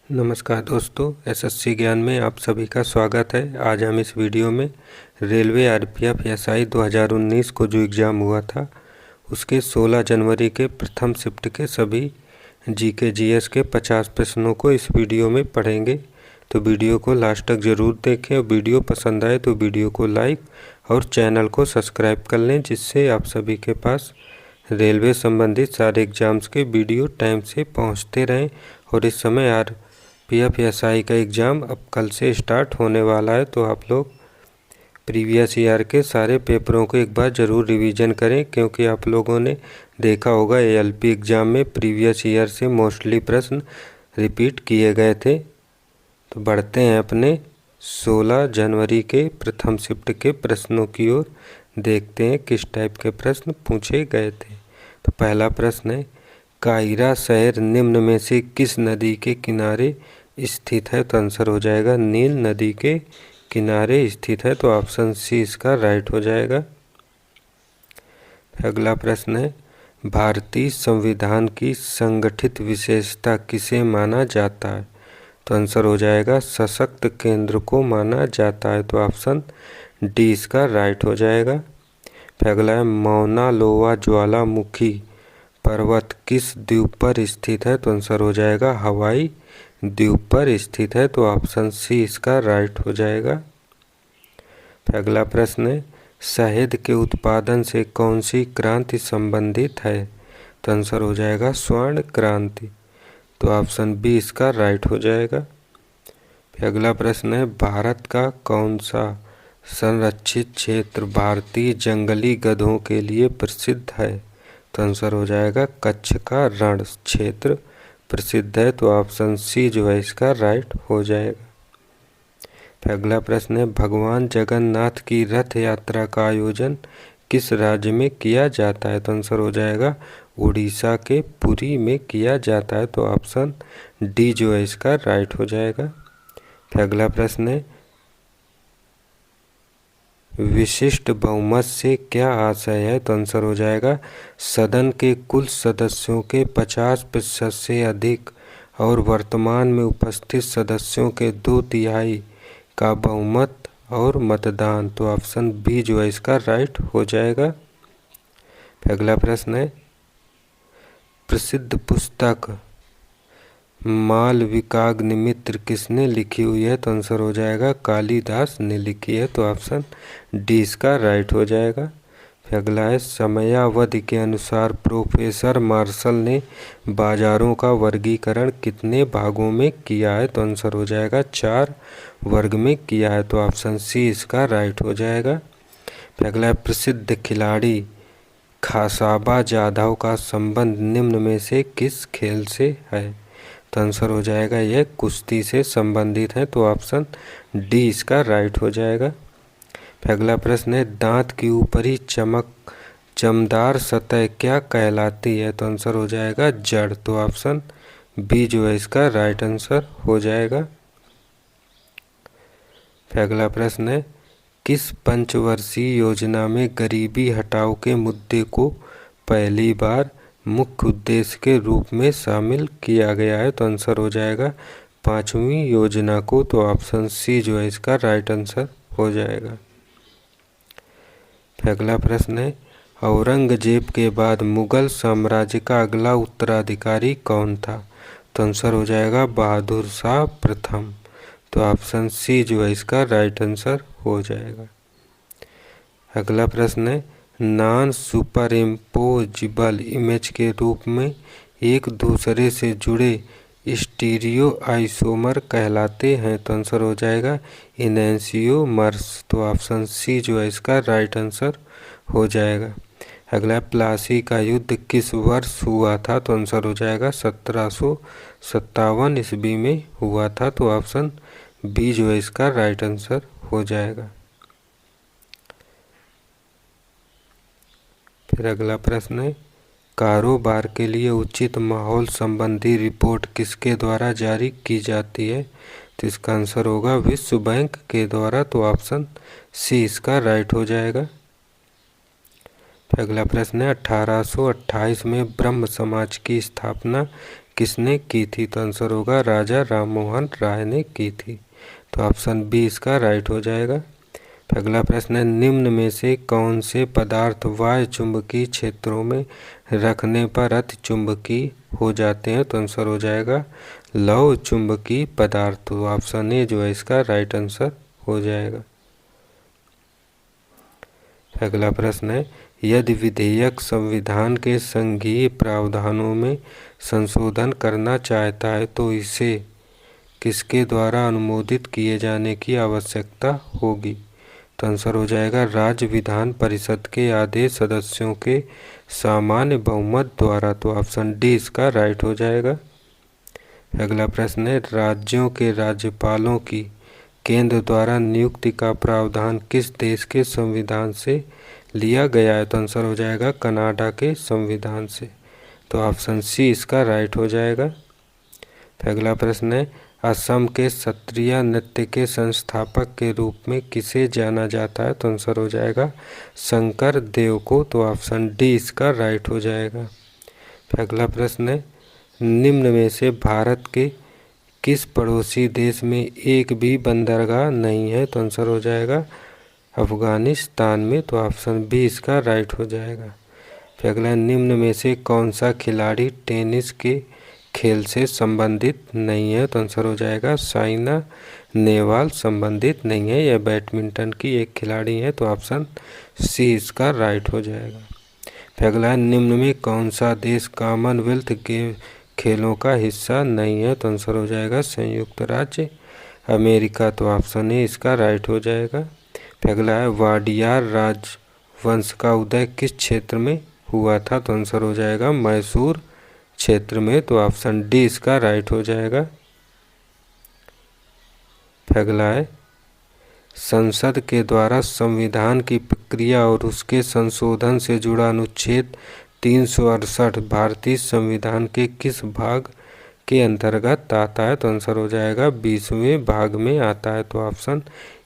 नमस्कार दोस्तों, एसएससी ज्ञान में आप सभी का स्वागत है। आज हम इस वीडियो में रेलवे आरपीएफ एसआई 2019 को जो एग्ज़ाम हुआ था उसके 16 जनवरी के प्रथम शिफ्ट के सभी जीके जीएस के 50 प्रश्नों को इस वीडियो में पढ़ेंगे। तो वीडियो को लास्ट तक ज़रूर देखें और वीडियो पसंद आए तो वीडियो को लाइक और चैनल को सब्सक्राइब कर लें, जिससे आप सभी के पास रेलवे संबंधित सारे एग्ज़ाम्स के वीडियो टाइम से पहुंचते रहें। और इस समय आरपीएफ एसआई का एग्ज़ाम अब कल से स्टार्ट होने वाला है, तो आप लोग प्रीवियस ईयर के सारे पेपरों को एक बार ज़रूर रिवीजन करें, क्योंकि आप लोगों ने देखा होगा एएलपी एग्ज़ाम में प्रीवियस ईयर से मोस्टली प्रश्न रिपीट किए गए थे। तो बढ़ते हैं अपने 16 जनवरी के प्रथम शिफ्ट के प्रश्नों की ओर, देखते हैं किस टाइप के प्रश्न पूछे गए थे। तो पहला प्रश्न है, कायरा शहर निम्न में से किस नदी के किनारे स्थित है? तो आंसर हो जाएगा नील नदी के किनारे स्थित है, तो ऑप्शन सी इसका राइट हो जाएगा। अगला प्रश्न है, भारतीय संविधान की संगठित विशेषता किसे माना जाता है? तो आंसर हो जाएगा सशक्त केंद्र को माना जाता है, तो ऑप्शन डी इसका राइट हो जाएगा। फिर अगला है, मौना लोआ ज्वालामुखी पर्वत किस द्वीप पर स्थित है? तो आंसर हो जाएगा हवाई द्वीप पर स्थित है, तो ऑप्शन सी इसका राइट हो जाएगा। फिर अगला प्रश्न है, शहद के उत्पादन से कौन सी क्रांति संबंधित है? तो आंसर हो जाएगा स्वर्ण क्रांति, तो ऑप्शन बी इसका राइट हो जाएगा। फिर अगला प्रश्न है, भारत का कौन सा संरक्षित क्षेत्र भारतीय जंगली गधों के लिए प्रसिद्ध है? तो आंसर हो जाएगा कच्छ का रण क्षेत्र प्रसिद्ध है, तो ऑप्शन सी जो है इसका राइट हो जाएगा। फिर अगला प्रश्न है, भगवान जगन्नाथ की रथ यात्रा का आयोजन किस राज्य में किया जाता है? तो आंसर हो जाएगा उड़ीसा के पुरी में किया जाता है, तो ऑप्शन डी जो है इसका राइट हो जाएगा। फिर अगला प्रश्न है, विशिष्ट बहुमत से क्या आशय है? तो आंसर हो जाएगा सदन के कुल सदस्यों के 50% से अधिक और वर्तमान में उपस्थित सदस्यों के 2/3 का बहुमत और मतदान, तो ऑप्शन बी जो है इसका राइट हो जाएगा। फिर अगला प्रश्न है, प्रसिद्ध पुस्तक मालविकाग्निमित्र किसने लिखी हुई है? तो आंसर हो जाएगा कालिदास ने लिखी है, तो ऑप्शन डी इसका राइट हो जाएगा। फिर अगला है, समयावधि के अनुसार प्रोफेसर मार्शल ने बाजारों का वर्गीकरण कितने भागों में किया है? तो आंसर हो जाएगा 4 वर्ग में किया है, तो ऑप्शन सी इसका राइट हो जाएगा। फिर अगला है, प्रसिद्ध खिलाड़ी खासाबा जाधव का संबंध निम्न में से किस खेल से है? तो आंसर हो जाएगा यह कुश्ती से संबंधित है, तो ऑप्शन डी इसका राइट हो जाएगा। फिर अगला प्रश्न है, दांत की ऊपरी चमकदार सतह क्या कहलाती है? तो आंसर हो जाएगा जड़, तो ऑप्शन बी जो है इसका राइट आंसर हो जाएगा। फिर अगला प्रश्न है, किस पंचवर्षीय योजना में गरीबी हटाओ के मुद्दे को पहली बार मुख्य उद्देश्य के रूप में शामिल किया गया है? तो आंसर हो जाएगा 5वीं योजना को, तो ऑप्शन सी जो है इसका राइट आंसर हो जाएगा। फिर अगला प्रश्न है, औरंगजेब के बाद मुगल साम्राज्य का अगला उत्तराधिकारी कौन था? तो आंसर हो जाएगा बहादुर शाह प्रथम, तो ऑप्शन सी जो है इसका राइट आंसर हो जाएगा। अगला प्रश्न है, नॉन सुपरइम्पोजिबल इमेज के रूप में एक दूसरे से जुड़े स्टीरियो आइसोमर कहलाते हैं? तो आंसर हो जाएगा इनैंसियोमर्स, तो ऑप्शन सी जो है इसका राइट आंसर हो जाएगा। अगला, प्लासी का युद्ध किस वर्ष हुआ था? तो आंसर हो जाएगा 1757 ईस्वी में हुआ था, तो ऑप्शन बी जो है इसका राइट आंसर हो जाएगा। फिर अगला प्रश्न है, कारोबार के लिए उचित माहौल संबंधी रिपोर्ट किसके द्वारा जारी की जाती है? तो इसका आंसर होगा विश्व बैंक के द्वारा, तो ऑप्शन सी इसका राइट हो जाएगा। फिर अगला प्रश्न है, 1828 में ब्रह्म समाज की स्थापना किसने की थी? तो आंसर होगा राजा राममोहन राय ने की थी। तो ऑप्शन बी इसका राइट हो जाएगा। अगला प्रश्न है, निम्न में से कौन से पदार्थ वायु चुंबकीय क्षेत्रों में रखने पर अति चुंबकीय हो जाते हैं? तो आंसर हो जाएगा लौह चुंबकीय पदार्थ। तो ऑप्शन ए जो है इसका राइट आंसर हो जाएगा। अगला प्रश्न है, यदि विधेयक संविधान के संघीय प्रावधानों में संशोधन करना चाहता है तो इसे किसके द्वारा अनुमोदित किए जाने की आवश्यकता होगी? तो आंसर हो जाएगा राज्य विधान परिषद के आधे सदस्यों के सामान्य बहुमत द्वारा। तो ऑप्शन डी इसका राइट हो जाएगा। अगला प्रश्न है, राज्यों के राज्यपालों की केंद्र द्वारा नियुक्ति का प्रावधान किस देश के संविधान से लिया गया है? तो आंसर हो जाएगा कनाडा के संविधान से। तो ऑप्शन सी इसका राइट हो जाएगा। अगला प्रश्न है, असम के सत्रिया नृत्य के संस्थापक के रूप में किसे जाना जाता है? तो आंसर हो जाएगा शंकर देव को। तो ऑप्शन डी इसका राइट हो जाएगा। अगला प्रश्न है, निम्न में से भारत के किस पड़ोसी देश में एक भी बंदरगाह नहीं है? तो आंसर हो जाएगा अफगानिस्तान में। तो ऑप्शन बी इसका राइट हो जाएगा। अगला, निम्न में से कौन सा खिलाड़ी टेनिस के खेल से संबंधित नहीं है? तो आंसर हो जाएगा साइना नेहवाल संबंधित नहीं है, यह बैडमिंटन की एक खिलाड़ी है। तो ऑप्शन सी इसका राइट हो जाएगा। अगला, निम्न में कौन सा देश कॉमनवेल्थ गेम खेलों का हिस्सा नहीं है? तो आंसर हो जाएगा संयुक्त राज्य अमेरिका। तो ऑप्शन ए इसका राइट हो जाएगा। अगला है, वाडियार राजवंश का उदय किस क्षेत्र में हुआ था? तो आंसर हो जाएगा मैसूर क्षेत्र में। तो ऑप्शन डी इसका राइट हो जाएगा। अगला है, संसद के द्वारा संविधान की प्रक्रिया और उसके संशोधन से जुड़ा अनुच्छेद 368 भारतीय संविधान के किस भाग के अंतर्गत आता है? तो आंसर हो जाएगा 20वें भाग में आता है। तो ऑप्शन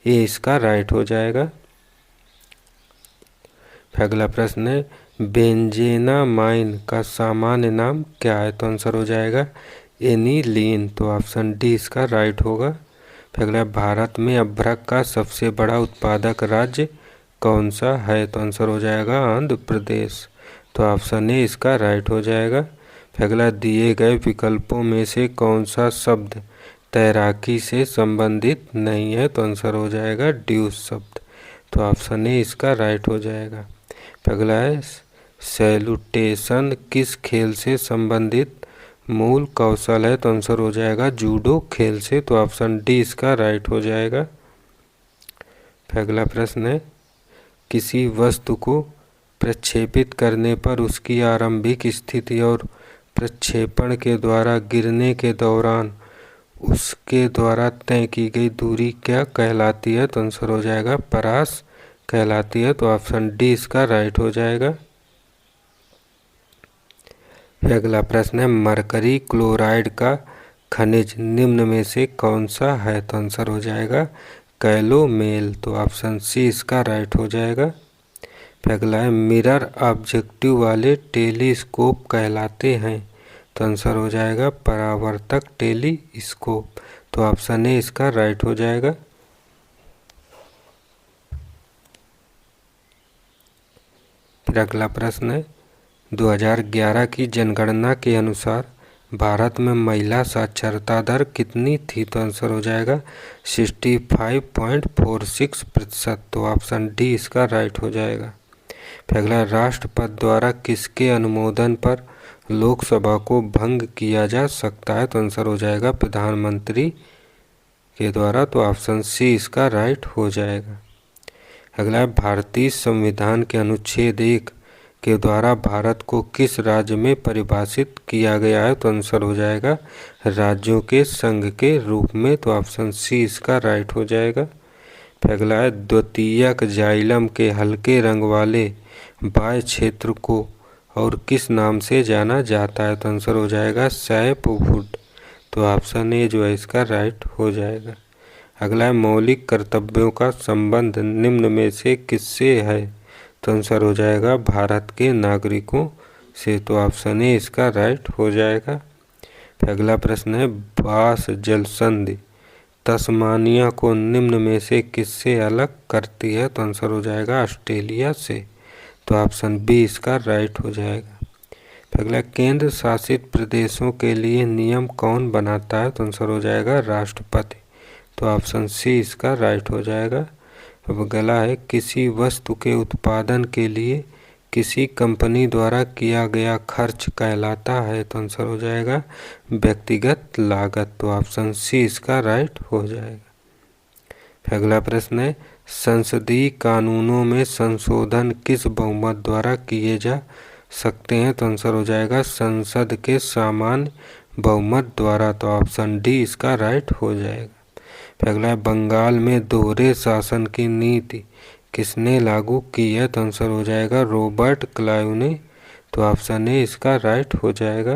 ए इसका राइट हो जाएगा। अगला प्रश्न है, बेंजेनामाइन का सामान्य नाम क्या है? तो आंसर हो जाएगा एनिलीन। तो ऑप्शन डी इसका राइट होगा। अगला, भारत में अभ्रक का सबसे बड़ा उत्पादक राज्य कौन सा है? तो आंसर हो जाएगा आंध्र प्रदेश। तो ऑप्शन ए इसका राइट हो जाएगा। अगला, दिए गए विकल्पों में से कौन सा शब्द तैराकी से संबंधित नहीं है? तो आंसर हो जाएगा ड्यूस शब्द। तो ऑप्शन ए इसका राइट हो जाएगा। अगला है, सैल्यूटेशन किस खेल से संबंधित मूल कौशल है? तो आंसर हो जाएगा जूडो खेल से। तो ऑप्शन डी इसका राइट हो जाएगा। अगला प्रश्न है, किसी वस्तु को प्रक्षेपित करने पर उसकी आरंभिक स्थिति और प्रक्षेपण के द्वारा गिरने के दौरान उसके द्वारा तय की गई दूरी क्या कहलाती है? तो आंसर हो जाएगा परास कहलाती है। तो ऑप्शन डी इसका राइट हो जाएगा। अगला प्रश्न है, मरकरी क्लोराइड का खनिज निम्न में से कौन सा है? तो आंसर हो जाएगा कैलोमेल। तो ऑप्शन सी इसका राइट हो जाएगा। अगला है, मिरर ऑब्जेक्टिव वाले टेलीस्कोप कहलाते हैं? तो आंसर हो जाएगा परावर्तक टेलीस्कोप। तो ऑप्शन ए इसका राइट हो जाएगा। फिर अगला प्रश्न है, 2011 की जनगणना के अनुसार भारत में महिला साक्षरता दर कितनी थी? तो आंसर हो जाएगा 65.46%। तो ऑप्शन डी इसका राइट हो जाएगा। अगला, राष्ट्रपति द्वारा किसके अनुमोदन पर लोकसभा को भंग किया जा सकता है? तो आंसर हो जाएगा प्रधानमंत्री के द्वारा। तो ऑप्शन सी इसका राइट हो जाएगा। अगला, भारतीय संविधान के अनुच्छेद 1 के द्वारा भारत को किस राज्य में परिभाषित किया गया है? तो आंसर हो जाएगा राज्यों के संघ के रूप में। तो ऑप्शन सी इसका राइट हो जाएगा। अगला है, द्वितीयक जाइलम के हल्के रंग वाले बाह्य क्षेत्र को और किस नाम से जाना जाता है? तो आंसर हो जाएगा सैपवुड। तो ऑप्शन ए जो है इसका राइट हो जाएगा। अगला है, मौलिक कर्तव्यों का संबंध निम्न में से किससे है? तो आंसर हो जाएगा भारत के नागरिकों से। तो ऑप्शन ए इसका राइट हो जाएगा। अगला प्रश्न है, बास जलसंधि तस्मानिया को निम्न में से किससे अलग करती है? तो आंसर हो जाएगा ऑस्ट्रेलिया से। तो ऑप्शन बी इसका राइट हो जाएगा। अगला, केंद्र शासित प्रदेशों के लिए नियम कौन बनाता है? तो आंसर हो जाएगा राष्ट्रपति। तो ऑप्शन सी इसका राइट हो जाएगा। अब अगला है, किसी वस्तु के उत्पादन के लिए किसी कंपनी द्वारा किया गया खर्च कहलाता है? तो आंसर हो जाएगा व्यक्तिगत लागत। तो ऑप्शन सी इसका राइट हो जाएगा। अगला प्रश्न है, संसदीय कानूनों में संशोधन किस बहुमत द्वारा किए जा सकते हैं? तो आंसर हो जाएगा संसद के सामान्य बहुमत द्वारा। तो ऑप्शन डी इसका राइट हो जाएगा। अगला, बंगाल में दोहरे शासन की नीति किसने लागू की है? तो आंसर हो जाएगा रॉबर्ट क्लाइव ने। तो ऑप्शन ए इसका राइट हो जाएगा।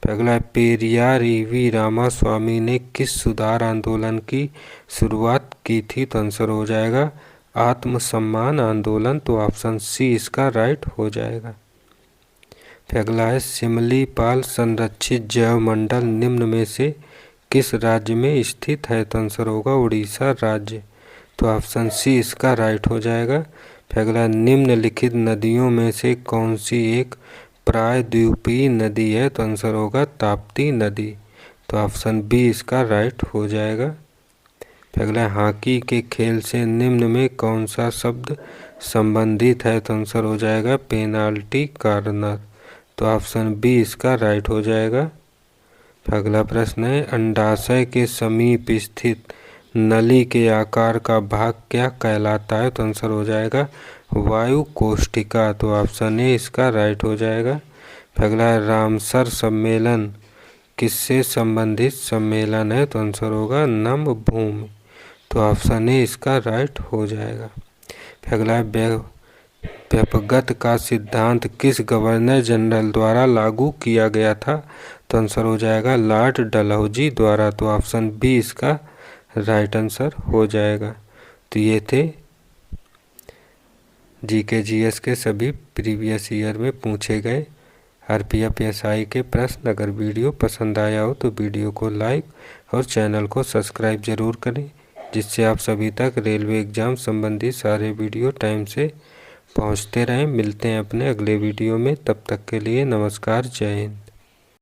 अगला, पेरियार ईवी रामास्वामी ने किस सुधार आंदोलन की शुरुआत की थी? तो आंसर हो जाएगा आत्मसम्मान आंदोलन। तो ऑप्शन सी इसका राइट हो जाएगा। अगला है, सिमलीपाल संरक्षित जैवमंडल निम्न में से किस राज्य में स्थित है? तो आंसर होगा उड़ीसा राज्य। तो ऑप्शन सी इसका राइट हो जाएगा। अगला, निम्नलिखित नदियों में से कौन सी एक प्रायद्वीपीय नदी है? तो आंसर होगा ताप्ती नदी। तो ऑप्शन बी इसका राइट हो जाएगा। अगला, हॉकी के खेल से निम्न में कौन सा शब्द संबंधित है? तो आंसर हो जाएगा पेनाल्टी कॉर्नर। तो ऑप्शन बी इसका राइट हो जाएगा। अगला प्रश्न है, अंडाशय के समीप स्थित नली के आकार का भाग क्या कहलाता है? तो आंसर हो जाएगा वायु कोष्ठिका। तो ऑप्शन ए इसका राइट हो जाएगा। अगला, रामसर सम्मेलन किससे संबंधित सम्मेलन है? तो आंसर होगा नम भूमि। तो ऑप्शन ए इसका राइट हो जाएगा। अगला, व्यपगत का सिद्धांत किस गवर्नर जनरल द्वारा लागू किया गया था? तो आंसर हो जाएगा लॉर्ड डलहौजी द्वारा। तो ऑप्शन बी इसका राइट आंसर हो जाएगा। तो ये थे जीके जीएस के सभी प्रीवियस ईयर में पूछे गए आरपीएफ एसआई के प्रश्न। अगर वीडियो पसंद आया हो तो वीडियो को लाइक और चैनल को सब्सक्राइब जरूर करें, जिससे आप सभी तक रेलवे एग्ज़ाम संबंधी सारे वीडियो टाइम से पहुंचते रहें। मिलते हैं अपने अगले वीडियो में, तब तक के लिए नमस्कार, जय हिंद।